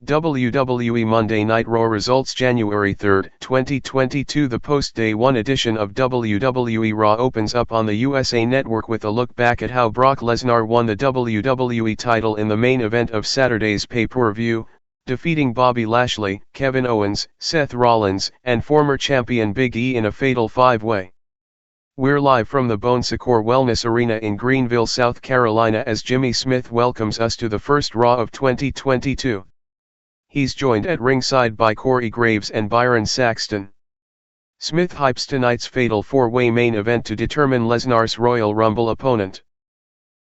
WWE Monday Night RAW results January 3, 2022. The post-Day 1 edition of WWE Raw opens up on the USA Network with a look back at how Brock Lesnar won the WWE title in the main event of Saturday's pay-per-view, defeating Bobby Lashley, Kevin Owens, Seth Rollins, and former champion Big E in a fatal five-way. We're live from the Bon Secours Wellness Arena in Greenville, South Carolina as Jimmy Smith welcomes us to the first Raw of 2022. He's joined at ringside by Corey Graves and Byron Saxton. Smith hypes tonight's fatal four-way main event to determine Lesnar's Royal Rumble opponent.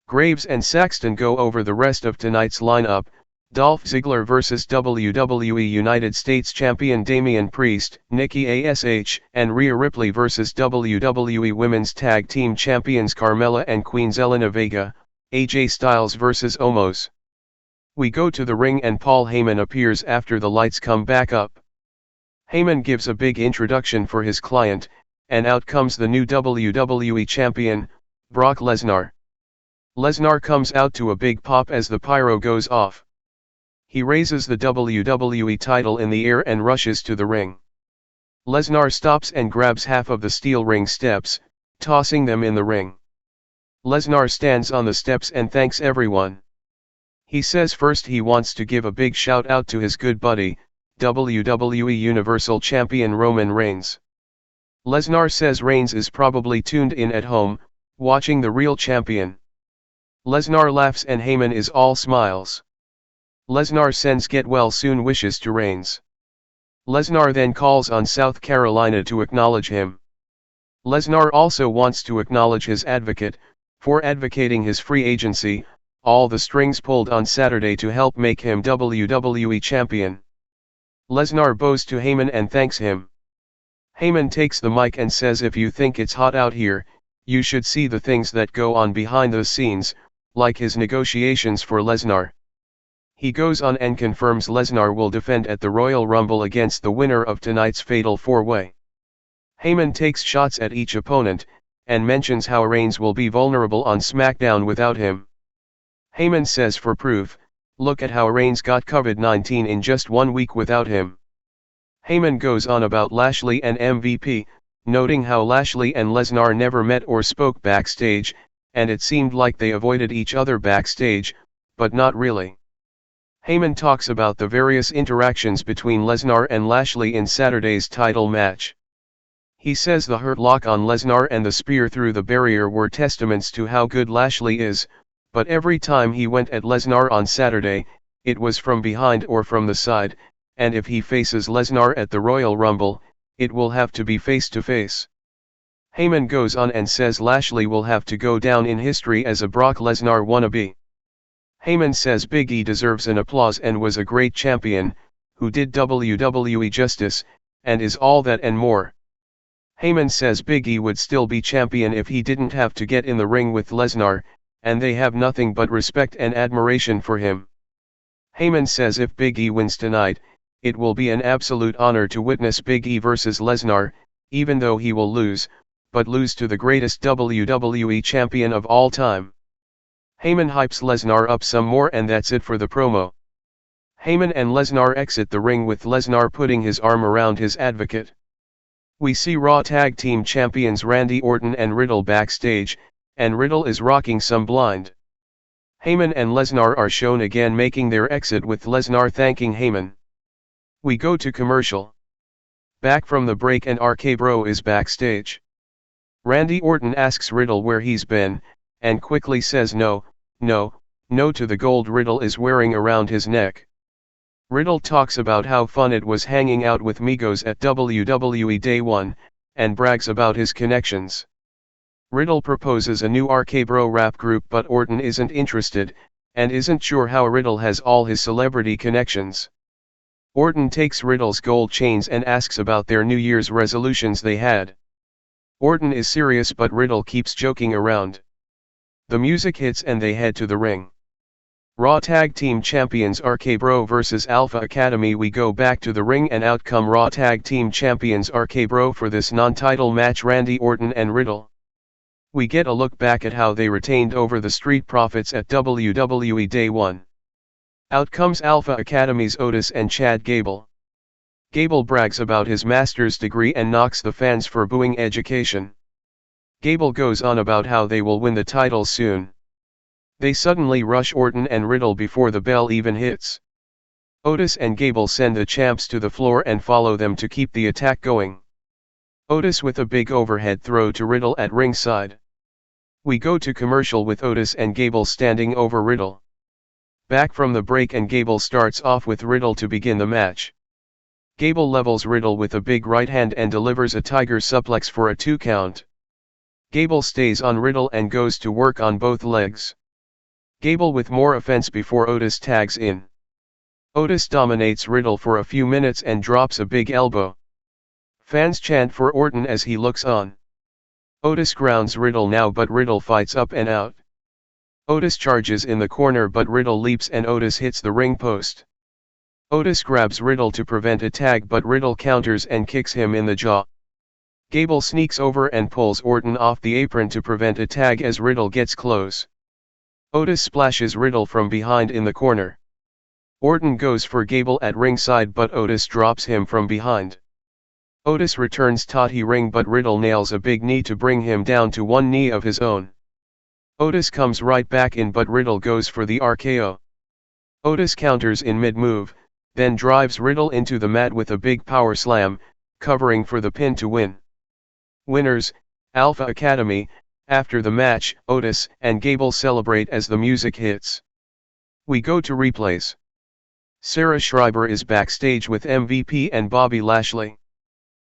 Graves and Saxton go over the rest of tonight's lineup: Dolph Ziggler vs. WWE United States Champion Damian Priest, Nikki A.S.H, and Rhea Ripley vs. WWE Women's Tag Team Champions Carmella and Queen Zelina Vega, AJ Styles vs. Omos. We go to the ring and Paul Heyman appears after the lights come back up. Heyman gives a big introduction for his client, and out comes the new WWE Champion, Brock Lesnar. Lesnar comes out to a big pop as the pyro goes off. He raises the WWE title in the air and rushes to the ring. Lesnar stops and grabs half of the steel ring steps, tossing them in the ring. Lesnar stands on the steps and thanks everyone. He says first he wants to give a big shout out to his good buddy, WWE Universal Champion Roman Reigns. Lesnar says Reigns is probably tuned in at home, watching the real champion. Lesnar laughs and Heyman is all smiles. Lesnar sends get well soon wishes to Reigns. Lesnar then calls on South Carolina to acknowledge him. Lesnar also wants to acknowledge his advocate, for advocating his free agency, all the strings pulled on Saturday to help make him WWE Champion. Lesnar bows to Heyman and thanks him. Heyman takes the mic and says if you think it's hot out here, you should see the things that go on behind the scenes, like his negotiations for Lesnar. He goes on and confirms Lesnar will defend at the Royal Rumble against the winner of tonight's fatal four-way. Heyman takes shots at each opponent, and mentions how Reigns will be vulnerable on SmackDown without him. Heyman says for proof, look at how Reigns got COVID-19 in just 1 week without him. Heyman goes on about Lashley and MVP, noting how Lashley and Lesnar never met or spoke backstage, and it seemed like they avoided each other backstage, but not really. Heyman talks about the various interactions between Lesnar and Lashley in Saturday's title match. He says the hurt lock on Lesnar and the spear through the barrier were testaments to how good Lashley is, but every time he went at Lesnar on Saturday, it was from behind or from the side, and if he faces Lesnar at the Royal Rumble, it will have to be face to face. Heyman goes on and says Lashley will have to go down in history as a Brock Lesnar wannabe. Heyman says Big E deserves an applause and was a great champion, who did WWE justice, and is all that and more. Heyman says Big E would still be champion if he didn't have to get in the ring with Lesnar, and they have nothing but respect and admiration for him. Heyman says if Big E wins tonight, it will be an absolute honor to witness Big E vs Lesnar, even though he will lose, but lose to the greatest WWE champion of all time. Heyman hypes Lesnar up some more and that's it for the promo. Heyman and Lesnar exit the ring with Lesnar putting his arm around his advocate. We see Raw Tag Team Champions Randy Orton and Riddle backstage, and Riddle is rocking some blind. Heyman and Lesnar are shown again making their exit with Lesnar thanking Heyman. We go to commercial. Back from the break and RK Bro is backstage. Randy Orton asks Riddle where he's been, and quickly says no to the gold Riddle is wearing around his neck. Riddle talks about how fun it was hanging out with Migos at WWE Day 1, and brags about his connections. Riddle proposes a new RK Bro rap group but Orton isn't interested, and isn't sure how Riddle has all his celebrity connections. Orton takes Riddle's gold chains and asks about their New Year's resolutions they had. Orton is serious but Riddle keeps joking around. The music hits and they head to the ring. Raw Tag Team Champions RK Bro vs Alpha Academy. We go back to the ring and out come Raw Tag Team Champions RK Bro for this non-title match Randy Orton and Riddle. We get a look back at how they retained over the Street Profits at WWE Day 1. Out comes Alpha Academy's Otis and Chad Gable. Gable brags about his master's degree and knocks the fans for booing education. Gable goes on about how they will win the title soon. They suddenly rush Orton and Riddle before the bell even hits. Otis and Gable send the champs to the floor and follow them to keep the attack going. Otis with a big overhead throw to Riddle at ringside. We go to commercial with Otis and Gable standing over Riddle. Back from the break and Gable starts off with Riddle to begin the match. Gable levels Riddle with a big right hand and delivers a tiger suplex for a 2 count. Gable stays on Riddle and goes to work on both legs. Gable with more offense before Otis tags in. Otis dominates Riddle for a few minutes and drops a big elbow. Fans chant for Orton as he looks on. Otis grounds Riddle now but Riddle fights up and out. Otis charges in the corner but Riddle leaps and Otis hits the ring post. Otis grabs Riddle to prevent a tag but Riddle counters and kicks him in the jaw. Gable sneaks over and pulls Orton off the apron to prevent a tag as Riddle gets close. Otis splashes Riddle from behind in the corner. Orton goes for Gable at ringside but Otis drops him from behind. Otis returns Tati ring but Riddle nails a big knee to bring him down to one knee of his own. Otis comes right back in but Riddle goes for the RKO. Otis counters in mid-move, then drives Riddle into the mat with a big power slam, covering for the pin to win. Winners, Alpha Academy. After the match, Otis and Gable celebrate as the music hits. We go to replays. Sarah Schreiber is backstage with MVP and Bobby Lashley.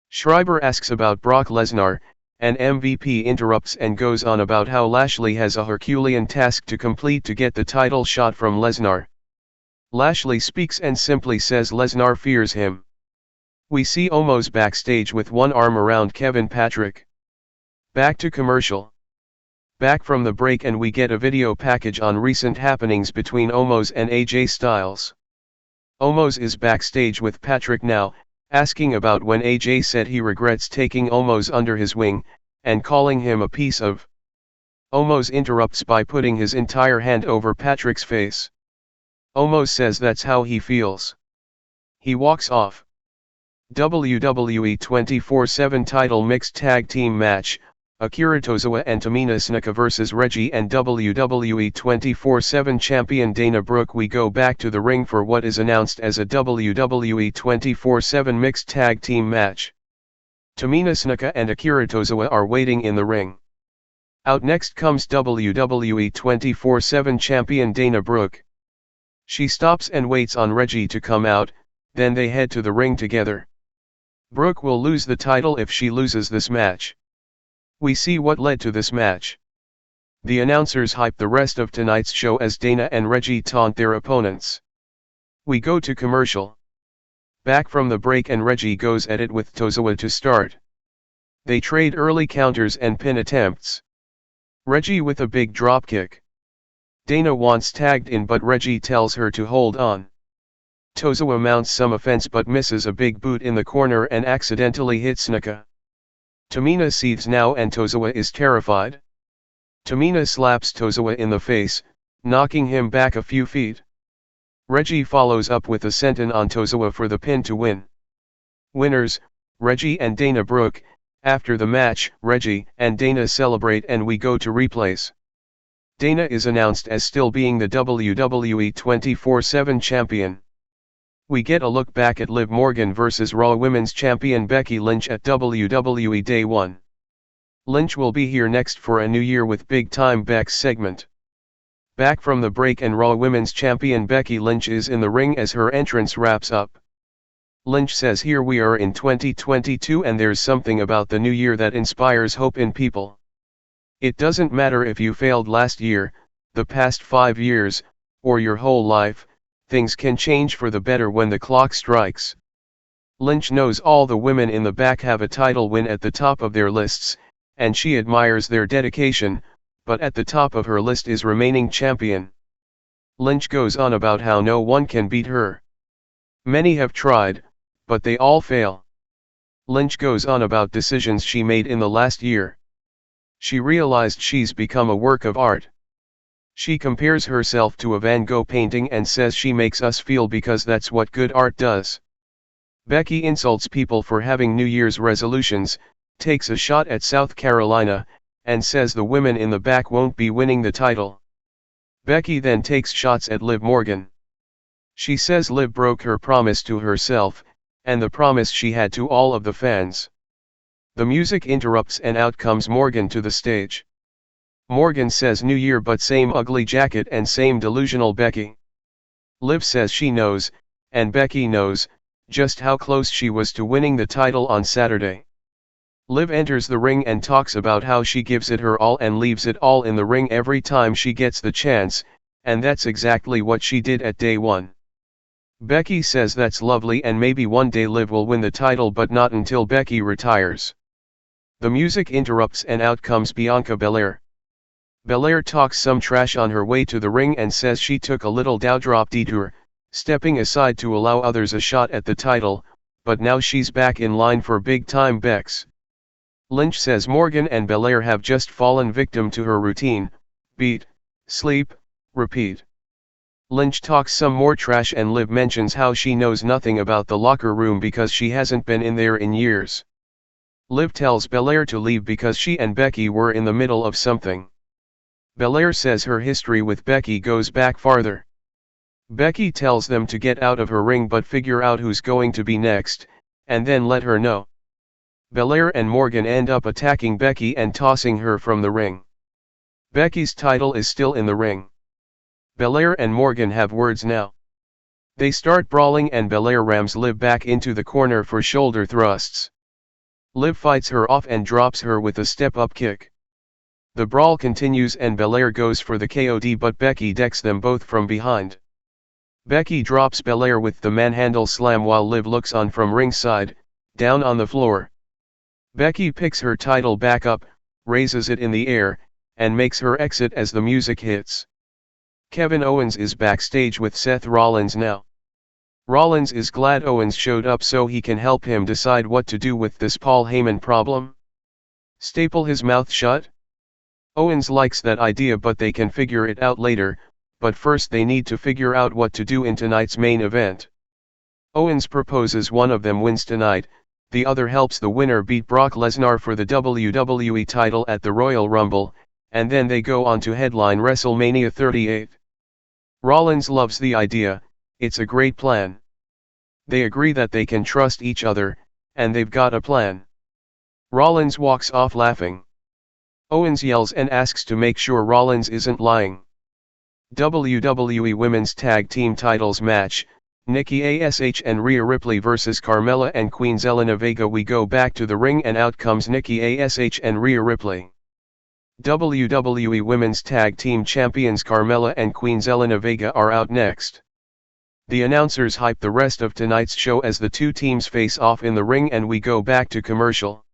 Schreiber asks about Brock Lesnar, and MVP interrupts and goes on about how Lashley has a Herculean task to complete to get the title shot from Lesnar. Lashley speaks and simply says Lesnar fears him. We see Omos backstage with one arm around Kevin Patrick. Back to commercial. Back from the break and we get a video package on recent happenings between Omos and AJ Styles. Omos is backstage with Patrick now, asking about when AJ said he regrets taking Omos under his wing, and calling him a piece of. Omos interrupts by putting his entire hand over Patrick's face. Omos says that's how he feels. He walks off. WWE 24/7 title mixed tag team match, Akira Tozawa and Tamina Snuka vs Reggie and WWE 24/7 champion Dana Brooke. We go back to the ring for what is announced as a WWE 24/7 mixed tag team match. Tamina Snuka and Akira Tozawa are waiting in the ring. Out next comes WWE 24/7 champion Dana Brooke. She stops and waits on Reggie to come out, then they head to the ring together. Brooke will lose the title if she loses this match. We see what led to this match. The announcers hype the rest of tonight's show as Dana and Reggie taunt their opponents. We go to commercial. Back from the break and Reggie goes at it with Tozawa to start. They trade early counters and pin attempts. Reggie with a big dropkick. Dana wants tagged in but Reggie tells her to hold on. Tozawa mounts some offense but misses a big boot in the corner and accidentally hits Snuka. Tamina seethes now and Tozawa is terrified. Tamina slaps Tozawa in the face, knocking him back a few feet. Reggie follows up with a senton on Tozawa for the pin to win. Winners, Reggie and Dana Brooke. After the match, Reggie and Dana celebrate and we go to replays. Dana is announced as still being the WWE 24/7 champion. We get a look back at Liv Morgan vs Raw Women's Champion Becky Lynch at WWE Day 1. Lynch will be here next for a New Year with Big Time Beck's segment. Back from the break and Raw Women's Champion Becky Lynch is in the ring as her entrance wraps up. Lynch says here we are in 2022 and there's something about the new year that inspires hope in people. It doesn't matter if you failed last year, the past 5 years, or your whole life. Things can change for the better when the clock strikes. Lynch knows all the women in the back have a title win at the top of their lists, and she admires their dedication, but at the top of her list is remaining champion. Lynch goes on about how no one can beat her. Many have tried, but they all fail. Lynch goes on about decisions she made in the last year. She realized she's become a work of art. She compares herself to a Van Gogh painting and says she makes us feel because that's what good art does. Becky insults people for having New Year's resolutions, takes a shot at South Carolina, and says the women in the back won't be winning the title. Becky then takes shots at Liv Morgan. She says Liv broke her promise to herself, and the promise she had to all of the fans. The music interrupts and out comes Morgan to the stage. Morgan says New Year but same ugly jacket and same delusional Becky. Liv says she knows, and Becky knows, just how close she was to winning the title on Saturday. Liv enters the ring and talks about how she gives it her all and leaves it all in the ring every time she gets the chance, and that's exactly what she did at day one. Becky says that's lovely and maybe one day Liv will win the title but not until Becky retires. The music interrupts and out comes Bianca Belair. Belair talks some trash on her way to the ring and says she took a little doudrop detour, stepping aside to allow others a shot at the title, but now she's back in line for big-time Bex. Lynch says Morgan and Belair have just fallen victim to her routine, beat, sleep, repeat. Lynch talks some more trash and Liv mentions how she knows nothing about the locker room because she hasn't been in there in years. Liv tells Belair to leave because she and Becky were in the middle of something. Belair says her history with Becky goes back farther. Becky tells them to get out of her ring but figure out who's going to be next, and then let her know. Belair and Morgan end up attacking Becky and tossing her from the ring. Becky's title is still in the ring. Belair and Morgan have words now. They start brawling and Belair rams Liv back into the corner for shoulder thrusts. Liv fights her off and drops her with a step-up kick. The brawl continues and Belair goes for the KOD but Becky decks them both from behind. Becky drops Belair with the manhandle slam while Liv looks on from ringside, down on the floor. Becky picks her title back up, raises it in the air, and makes her exit as the music hits. Kevin Owens is backstage with Seth Rollins now. Rollins is glad Owens showed up so he can help him decide what to do with this Paul Heyman problem. Staple his mouth shut? Owens likes that idea but they can figure it out later, but first they need to figure out what to do in tonight's main event. Owens proposes one of them wins tonight, the other helps the winner beat Brock Lesnar for the WWE title at the Royal Rumble, and then they go on to headline WrestleMania 38. Rollins loves the idea, it's a great plan. They agree that they can trust each other, and they've got a plan. Rollins walks off laughing. Owens yells and asks to make sure Rollins isn't lying. WWE Women's Tag Team Titles match, Nikki A.S.H and Rhea Ripley vs Carmella and Queen Zelina Vega. We go back to the ring and out comes Nikki A.S.H and Rhea Ripley. WWE Women's Tag Team Champions Carmella and Queen Zelina Vega are out next. The announcers hype the rest of tonight's show as the two teams face off in the ring and we go back to commercial.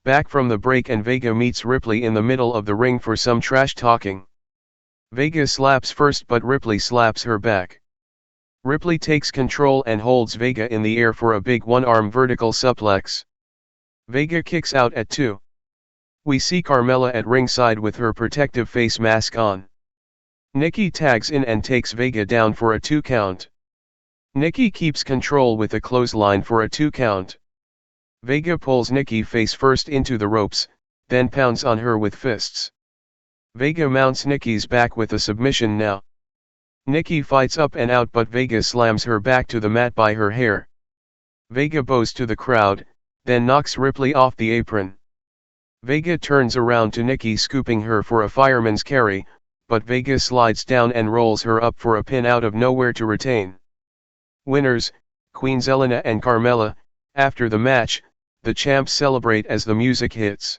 Back from the break and Vega meets Ripley in the middle of the ring for some trash talking. Vega slaps first but Ripley slaps her back. Ripley takes control and holds Vega in the air for a big one-arm vertical suplex. Vega kicks out at 2. We see Carmella at ringside with her protective face mask on. Nikki tags in and takes Vega down for a 2 count. Nikki keeps control with a clothesline for a 2 count. Vega pulls Nikki face first into the ropes, then pounds on her with fists. Vega mounts Nikki's back with a submission now. Nikki fights up and out but Vega slams her back to the mat by her hair. Vega bows to the crowd, then knocks Ripley off the apron. Vega turns around to Nikki scooping her for a fireman's carry, but Vega slides down and rolls her up for a pin out of nowhere to retain. Winners, Queen Zelina and Carmella. After the match, the champs celebrate as the music hits.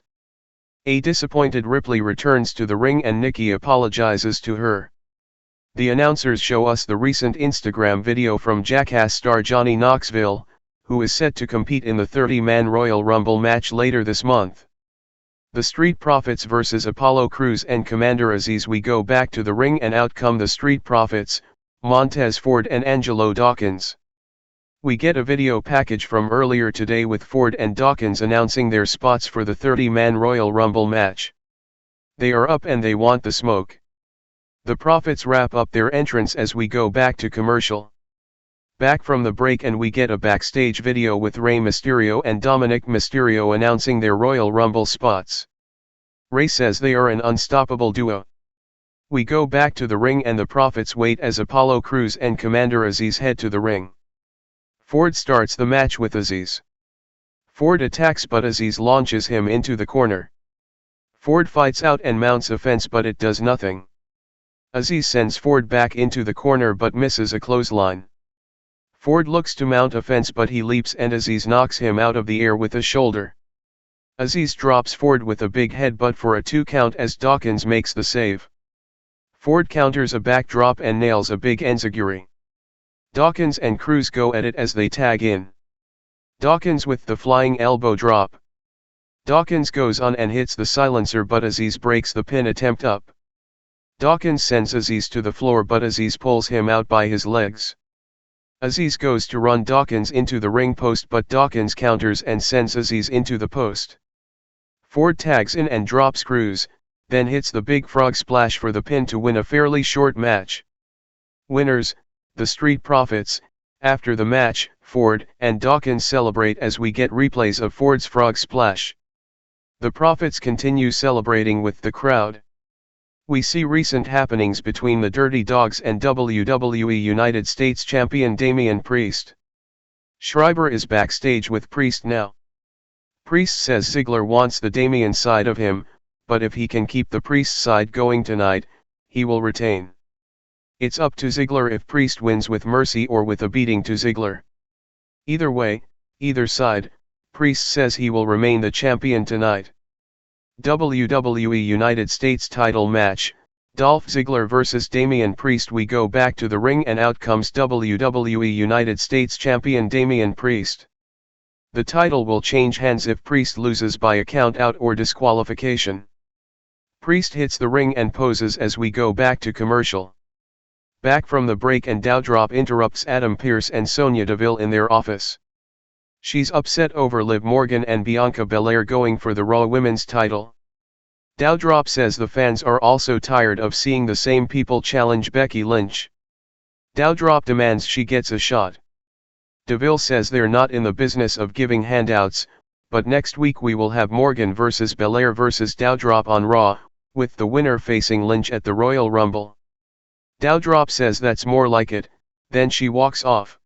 A disappointed Ripley returns to the ring and Nikki apologizes to her. The announcers show us the recent Instagram video from Jackass star Johnny Knoxville, who is set to compete in the 30-man Royal Rumble match later this month. The Street Profits vs Apollo Crews and Commander Azeez. We go back to the ring and out come the Street Profits, Montez Ford and Angelo Dawkins. We get a video package from earlier today with Ford and Dawkins announcing their spots for the 30-man Royal Rumble match. They are up and they want the smoke. The Profits wrap up their entrance as we go back to commercial. Back from the break and we get a backstage video with Rey Mysterio and Dominic Mysterio announcing their Royal Rumble spots. Rey says they are an unstoppable duo. We go back to the ring and the Profits wait as Apollo Crews and Commander Azeez head to the ring. Ford starts the match with Azeez. Ford attacks but Azeez launches him into the corner. Ford fights out and mounts a fence but it does nothing. Azeez sends Ford back into the corner but misses a clothesline. Ford looks to mount a fence but he leaps and Azeez knocks him out of the air with a shoulder. Azeez drops Ford with a big headbutt for a 2 count as Dawkins makes the save. Ford counters a backdrop and nails a big enziguri. Dawkins and Crews go at it as they tag in. Dawkins with the flying elbow drop. Dawkins goes on and hits the silencer but Azeez breaks the pin attempt up. Dawkins sends Azeez to the floor but Azeez pulls him out by his legs. Azeez goes to run Dawkins into the ring post but Dawkins counters and sends Azeez into the post. Ford tags in and drops Crews, then hits the big frog splash for the pin to win a fairly short match. Winners, the Street Profits. After the match, Ford and Dawkins celebrate as we get replays of Ford's frog splash. The Profits continue celebrating with the crowd. We see recent happenings between the Dirty Dogs and WWE United States Champion Damian Priest. Schreiber is backstage with Priest now. Priest says Ziggler wants the Damian side of him, but if he can keep the Priest side going tonight, he will retain. It's up to Ziggler if Priest wins with mercy or with a beating to Ziggler. Either way, either side, Priest says he will remain the champion tonight. WWE United States title match, Dolph Ziggler vs Damian Priest. We go back to the ring and out comes WWE United States champion Damian Priest. The title will change hands if Priest loses by a count out or disqualification. Priest hits the ring and poses as we go back to commercial. Back from the break and Doudrop interrupts Adam Pearce and Sonya Deville in their office. She's upset over Liv Morgan and Bianca Belair going for the Raw Women's title. Doudrop says the fans are also tired of seeing the same people challenge Becky Lynch. Doudrop demands she gets a shot. Deville says they're not in the business of giving handouts, but next week we will have Morgan vs Belair vs Doudrop on Raw, with the winner facing Lynch at the Royal Rumble. Doudrop says that's more like it, then she walks off.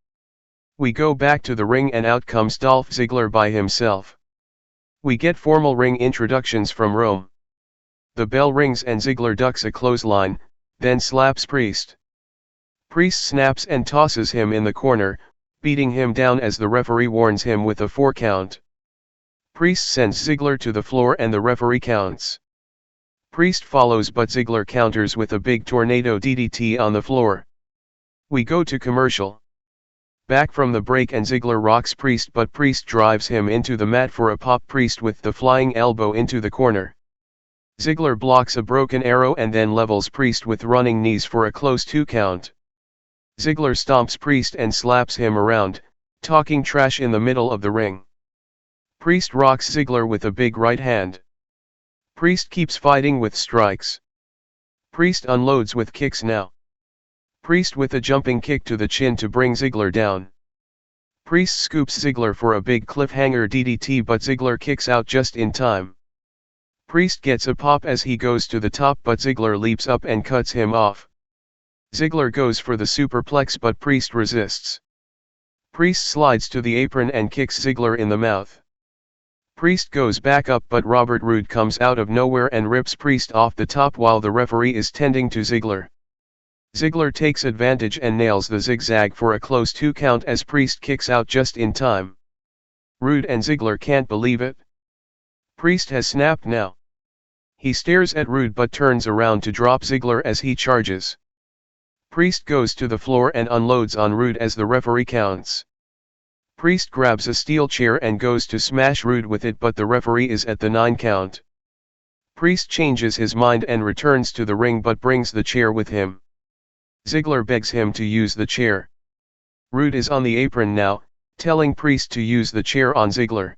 We go back to the ring and out comes Dolph Ziggler by himself. We get formal ring introductions from Rome. The bell rings and Ziggler ducks a clothesline, then slaps Priest. Priest snaps and tosses him in the corner, beating him down as the referee warns him with a 4 count. Priest sends Ziggler to the floor and the referee counts. Priest follows but Ziggler counters with a big tornado DDT on the floor. We go to commercial. Back from the break and Ziggler rocks Priest but Priest drives him into the mat for a pop. Priest with the flying elbow into the corner. Ziggler blocks a broken arrow and then levels Priest with running knees for a close 2 count. Ziggler stomps Priest and slaps him around, talking trash in the middle of the ring. Priest rocks Ziggler with a big right hand. Priest keeps fighting with strikes. Priest unloads with kicks now. Priest with a jumping kick to the chin to bring Ziggler down. Priest scoops Ziggler for a big cliffhanger DDT but Ziggler kicks out just in time. Priest gets a pop as he goes to the top but Ziggler leaps up and cuts him off. Ziggler goes for the superplex but Priest resists. Priest slides to the apron and kicks Ziggler in the mouth. Priest goes back up but Robert Roode comes out of nowhere and rips Priest off the top while the referee is tending to Ziggler. Ziggler takes advantage and nails the zigzag for a close 2 count as Priest kicks out just in time. Roode and Ziggler can't believe it. Priest has snapped now. He stares at Roode but turns around to drop Ziggler as he charges. Priest goes to the floor and unloads on Roode as the referee counts. Priest grabs a steel chair and goes to smash Roode with it but the referee is at the 9 count. Priest changes his mind and returns to the ring but brings the chair with him. Ziggler begs him to use the chair. Roode is on the apron now, telling Priest to use the chair on Ziggler.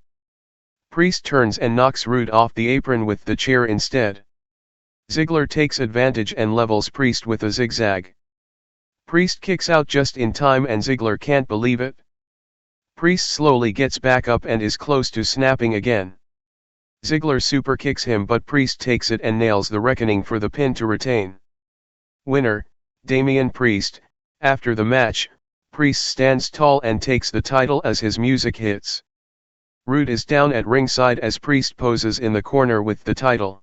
Priest turns and knocks Roode off the apron with the chair instead. Ziggler takes advantage and levels Priest with a zigzag. Priest kicks out just in time and Ziggler can't believe it. Priest slowly gets back up and is close to snapping again. Ziggler super kicks him but Priest takes it and nails the reckoning for the pin to retain. Winner, Damian Priest. After the match, Priest stands tall and takes the title as his music hits. Roode is down at ringside as Priest poses in the corner with the title.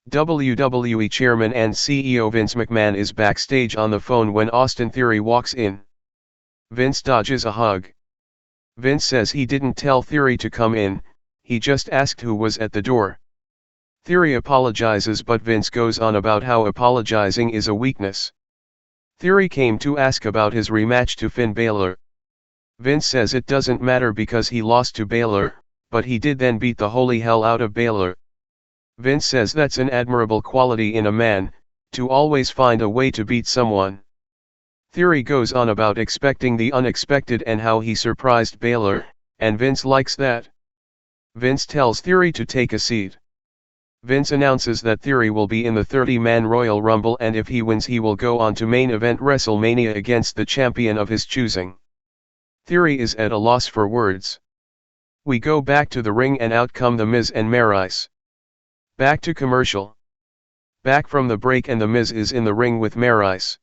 WWE Chairman and CEO Vince McMahon is backstage on the phone when Austin Theory walks in. Vince dodges a hug. Vince says he didn't tell Theory to come in, he just asked who was at the door. Theory apologizes but Vince goes on about how apologizing is a weakness. Theory came to ask about his rematch to Finn Balor. Vince says it doesn't matter because he lost to Balor, but he did then beat the holy hell out of Balor. Vince says that's an admirable quality in a man, to always find a way to beat someone. Theory goes on about expecting the unexpected and how he surprised Balor, and Vince likes that. Vince tells Theory to take a seat. Vince announces that Theory will be in the 30-man Royal Rumble and if he wins he will go on to main event WrestleMania against the champion of his choosing. Theory is at a loss for words. We go back to the ring and out come The Miz and Maryse. Back to commercial. Back from the break and The Miz is in the ring with Maryse.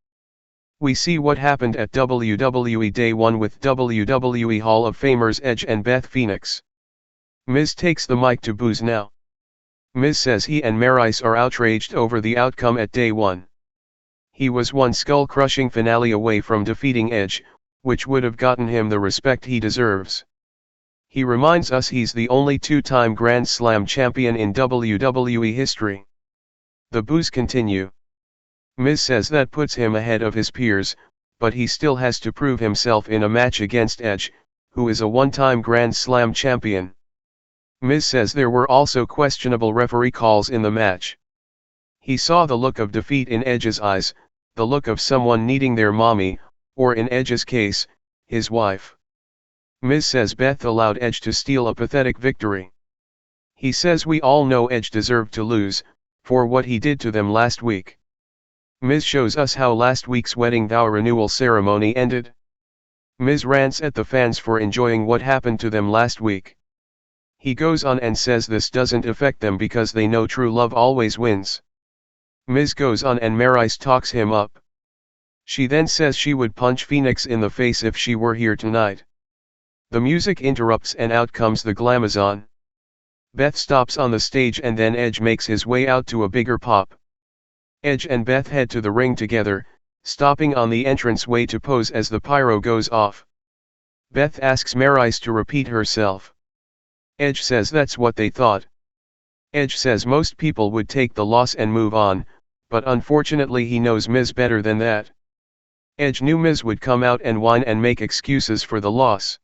We see what happened at WWE Day 1 with WWE Hall of Famers Edge and Beth Phoenix. Miz takes the mic to booze now. Miz says he and Maryse are outraged over the outcome at Day 1. He was one skull-crushing finale away from defeating Edge, which would have gotten him the respect he deserves. He reminds us he's the only two-time Grand Slam champion in WWE history. The boos continue. Miz says that puts him ahead of his peers, but he still has to prove himself in a match against Edge, who is a one-time Grand Slam champion. Miz says there were also questionable referee calls in the match. He saw the look of defeat in Edge's eyes, the look of someone needing their mommy, or in Edge's case, his wife. Miz says Beth allowed Edge to steal a pathetic victory. He says we all know Edge deserved to lose, for what he did to them last week. Miz shows us how last week's wedding vow renewal ceremony ended. Miz rants at the fans for enjoying what happened to them last week. He goes on and says this doesn't affect them because they know true love always wins. Miz goes on and Maryse talks him up. She then says she would punch Phoenix in the face if she were here tonight. The music interrupts and out comes the Glamazon. Beth stops on the stage and then Edge makes his way out to a bigger pop. Edge and Beth head to the ring together, stopping on the entranceway to pose as the pyro goes off. Beth asks Maryse to repeat herself. Edge says that's what they thought. Edge says most people would take the loss and move on, but unfortunately he knows Miz better than that. Edge knew Miz would come out and whine and make excuses for the loss.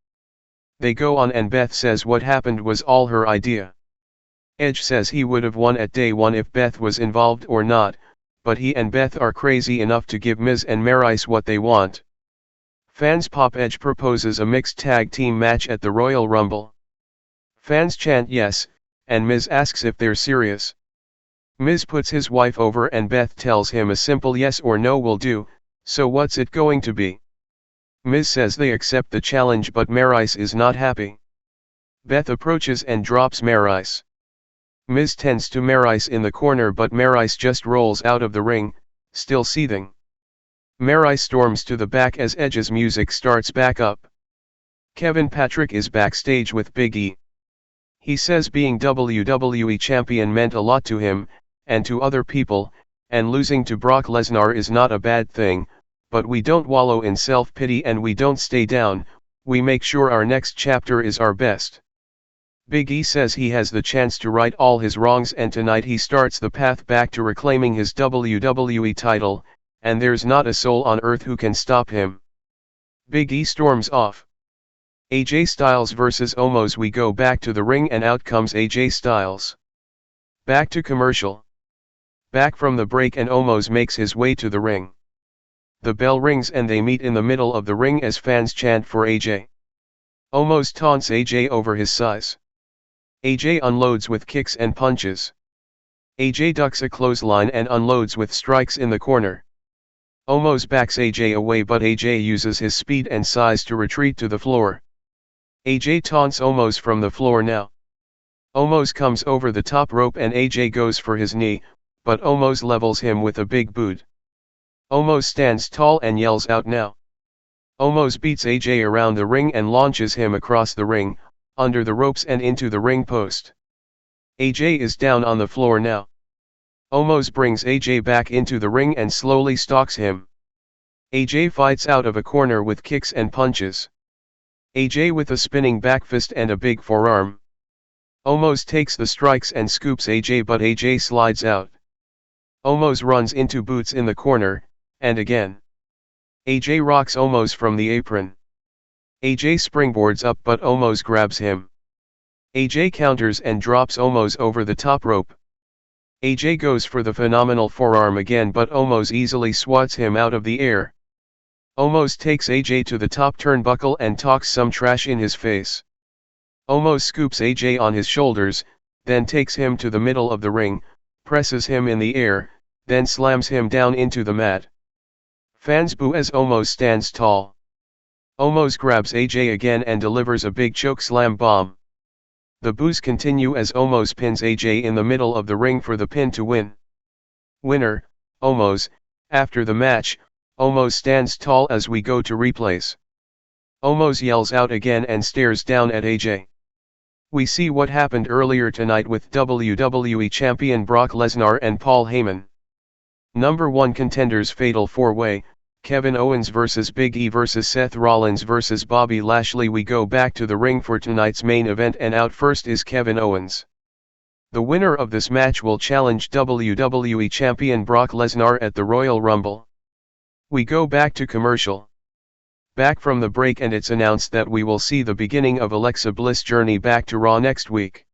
They go on and Beth says what happened was all her idea. Edge says he would have won at Day 1 if Beth was involved or not, but he and Beth are crazy enough to give Miz and Maryse what they want. Fans pop. Edge proposes a mixed tag team match at the Royal Rumble. Fans chant yes, and Miz asks if they're serious. Miz puts his wife over and Beth tells him a simple yes or no will do, so what's it going to be? Miz says they accept the challenge but Maryse is not happy. Beth approaches and drops Maryse. Miz tends to Maryse in the corner but Maryse just rolls out of the ring, still seething. Maryse storms to the back as Edge's music starts back up. Kevin Patrick is backstage with Big E. He says being WWE champion meant a lot to him, and to other people, and losing to Brock Lesnar is not a bad thing, but we don't wallow in self-pity and we don't stay down, we make sure our next chapter is our best. Big E says he has the chance to right all his wrongs and tonight he starts the path back to reclaiming his WWE title, and there's not a soul on earth who can stop him. Big E storms off. AJ Styles vs Omos. We go back to the ring and out comes AJ Styles. Back to commercial. Back from the break and Omos makes his way to the ring. The bell rings and they meet in the middle of the ring as fans chant for AJ. Omos taunts AJ over his size. AJ unloads with kicks and punches. AJ ducks a clothesline and unloads with strikes in the corner. Omos backs AJ away, but AJ uses his speed and size to retreat to the floor. AJ taunts Omos from the floor now. Omos comes over the top rope and AJ goes for his knee, but Omos levels him with a big boot. Omos stands tall and yells out now. Omos beats AJ around the ring and launches him across the ring, under the ropes and into the ring post. AJ is down on the floor now. Omos brings AJ back into the ring and slowly stalks him. AJ fights out of a corner with kicks and punches. AJ with a spinning back fist and a big forearm. Omos takes the strikes and scoops AJ, but AJ slides out. Omos runs into boots in the corner, and again. AJ rocks Omos from the apron. AJ springboards up, but Omos grabs him. AJ counters and drops Omos over the top rope. AJ goes for the phenomenal forearm again, but Omos easily swats him out of the air. Omos takes AJ to the top turnbuckle and talks some trash in his face. Omos scoops AJ on his shoulders, then takes him to the middle of the ring, presses him in the air, then slams him down into the mat. Fans boo as Omos stands tall. Omos grabs AJ again and delivers a big choke slam bomb. The boos continue as Omos pins AJ in the middle of the ring for the pin to win. Winner, Omos. After the match, Omos stands tall as we go to replays. Omos yells out again and stares down at AJ. We see what happened earlier tonight with WWE Champion Brock Lesnar and Paul Heyman. Number 1 Contenders Fatal 4-Way, Kevin Owens vs Big E vs Seth Rollins vs Bobby Lashley. We go back to the ring for tonight's main event, and out first is Kevin Owens. The winner of this match will challenge WWE Champion Brock Lesnar at the Royal Rumble. We go back to commercial. Back from the break, and it's announced that we will see the beginning of Alexa Bliss' journey back to Raw next week.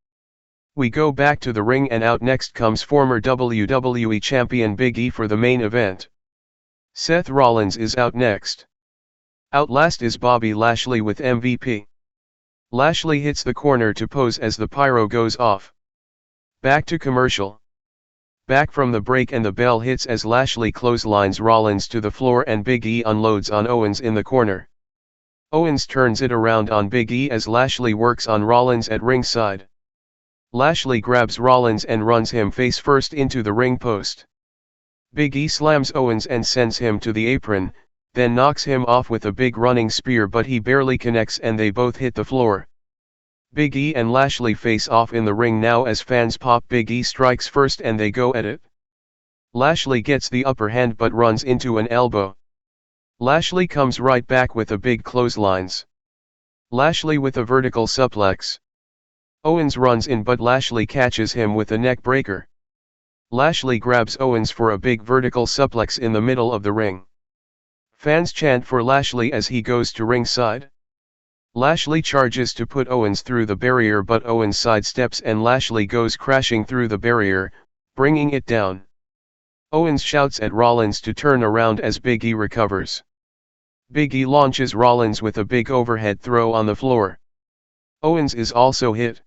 We go back to the ring, and out next comes former WWE Champion Big E for the main event. Seth Rollins is out next. Out last is Bobby Lashley with MVP. Lashley hits the corner to pose as the pyro goes off. Back to commercial. Back from the break, and the bell hits as Lashley clotheslines Rollins to the floor and Big E unloads on Owens in the corner. Owens turns it around on Big E as Lashley works on Rollins at ringside. Lashley grabs Rollins and runs him face first into the ring post. Big E slams Owens and sends him to the apron, then knocks him off with a big running spear, but he barely connects and they both hit the floor. Big E and Lashley face off in the ring now as fans pop. Big E strikes first and they go at it. Lashley gets the upper hand but runs into an elbow. Lashley comes right back with a big clotheslines. Lashley with a vertical suplex. Owens runs in but Lashley catches him with a neck breaker. Lashley grabs Owens for a big vertical suplex in the middle of the ring. Fans chant for Lashley as he goes to ringside. Lashley charges to put Owens through the barrier, but Owens sidesteps and Lashley goes crashing through the barrier, bringing it down. Owens shouts at Rollins to turn around as Big E recovers. Big E launches Rollins with a big overhead throw on the floor. Owens is also hit.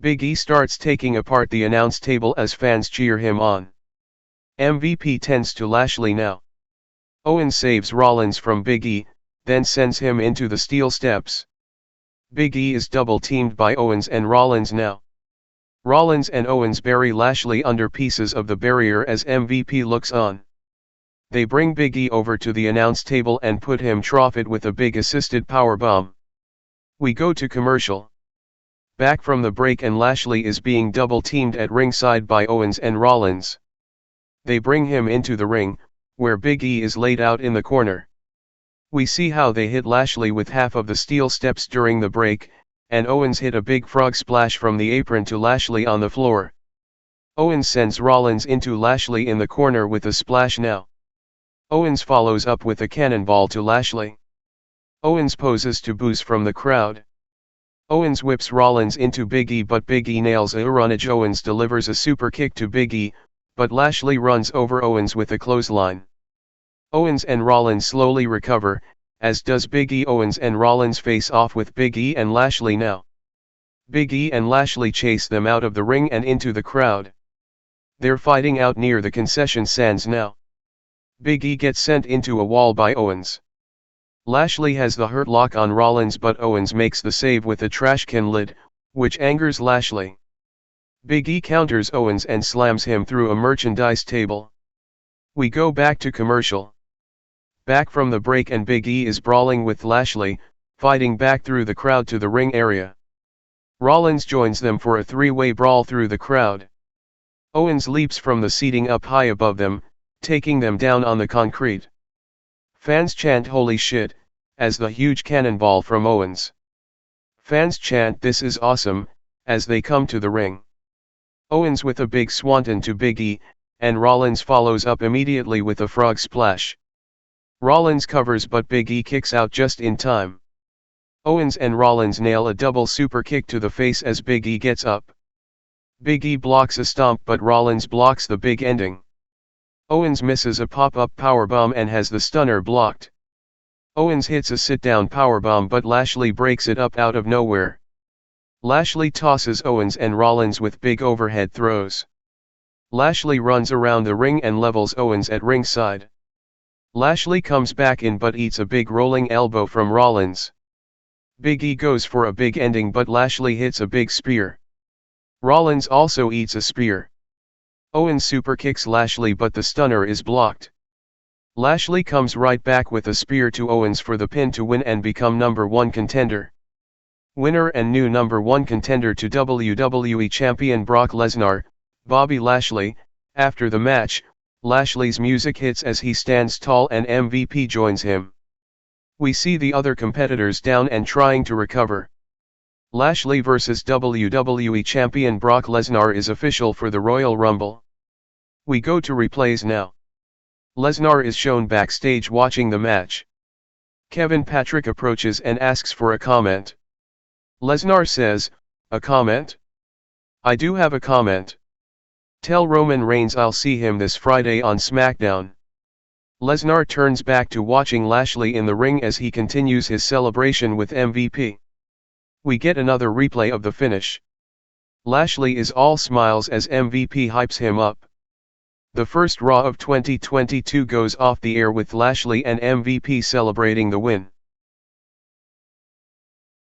Big E starts taking apart the announce table as fans cheer him on. MVP tends to Lashley now. Owens saves Rollins from Big E, then sends him into the steel steps. Big E is double teamed by Owens and Rollins now. Rollins and Owens bury Lashley under pieces of the barrier as MVP looks on. They bring Big E over to the announce table and put him troughed with a big assisted powerbomb. We go to commercial. Back from the break, and Lashley is being double teamed at ringside by Owens and Rollins. They bring him into the ring, where Big E is laid out in the corner. We see how they hit Lashley with half of the steel steps during the break, and Owens hit a big frog splash from the apron to Lashley on the floor. Owens sends Rollins into Lashley in the corner with a splash now. Owens follows up with a cannonball to Lashley. Owens poses to boos from the crowd. Owens whips Rollins into Big E, but Big E nails a runnage. Owens delivers a super kick to Big E, but Lashley runs over Owens with a clothesline. Owens and Rollins slowly recover, as does Big E. Owens and Rollins face off with Big E and Lashley now. Big E and Lashley chase them out of the ring and into the crowd. They're fighting out near the concession stands now. Big E gets sent into a wall by Owens. Lashley has the hurt lock on Rollins, but Owens makes the save with a trash can lid, which angers Lashley. Big E counters Owens and slams him through a merchandise table. We go back to commercial. Back from the break, and Big E is brawling with Lashley, fighting back through the crowd to the ring area. Rollins joins them for a three-way brawl through the crowd. Owens leaps from the seating up high above them, taking them down on the concrete. Fans chant "Holy shit," as the huge cannonball from Owens. Fans chant "This is awesome," as they come to the ring. Owens with a big swanton to Big E, and Rollins follows up immediately with a frog splash. Rollins covers, but Big E kicks out just in time. Owens and Rollins nail a double super kick to the face as Big E gets up. Big E blocks a stomp, but Rollins blocks the big ending. Owens misses a pop-up powerbomb and has the stunner blocked. Owens hits a sit-down powerbomb, but Lashley breaks it up out of nowhere. Lashley tosses Owens and Rollins with big overhead throws. Lashley runs around the ring and levels Owens at ringside. Lashley comes back in but eats a big rolling elbow from Rollins. Big E goes for a big ending, but Lashley hits a big spear. Rollins also eats a spear. Owens super kicks Lashley, but the stunner is blocked. Lashley comes right back with a spear to Owens for the pin to win and become #1 contender. Winner and new #1 contender to WWE Champion Brock Lesnar, Bobby Lashley. After the match, Lashley's music hits as he stands tall and MVP joins him. We see the other competitors down and trying to recover. Lashley vs WWE Champion Brock Lesnar is official for the Royal Rumble. We go to replays now. Lesnar is shown backstage watching the match. Kevin Patrick approaches and asks for a comment. Lesnar says, "A comment? I do have a comment. Tell Roman Reigns I'll see him this Friday on SmackDown." Lesnar turns back to watching Lashley in the ring as he continues his celebration with MVP. We get another replay of the finish. Lashley is all smiles as MVP hypes him up. The first Raw of 2022 goes off the air with Lashley and MVP celebrating the win.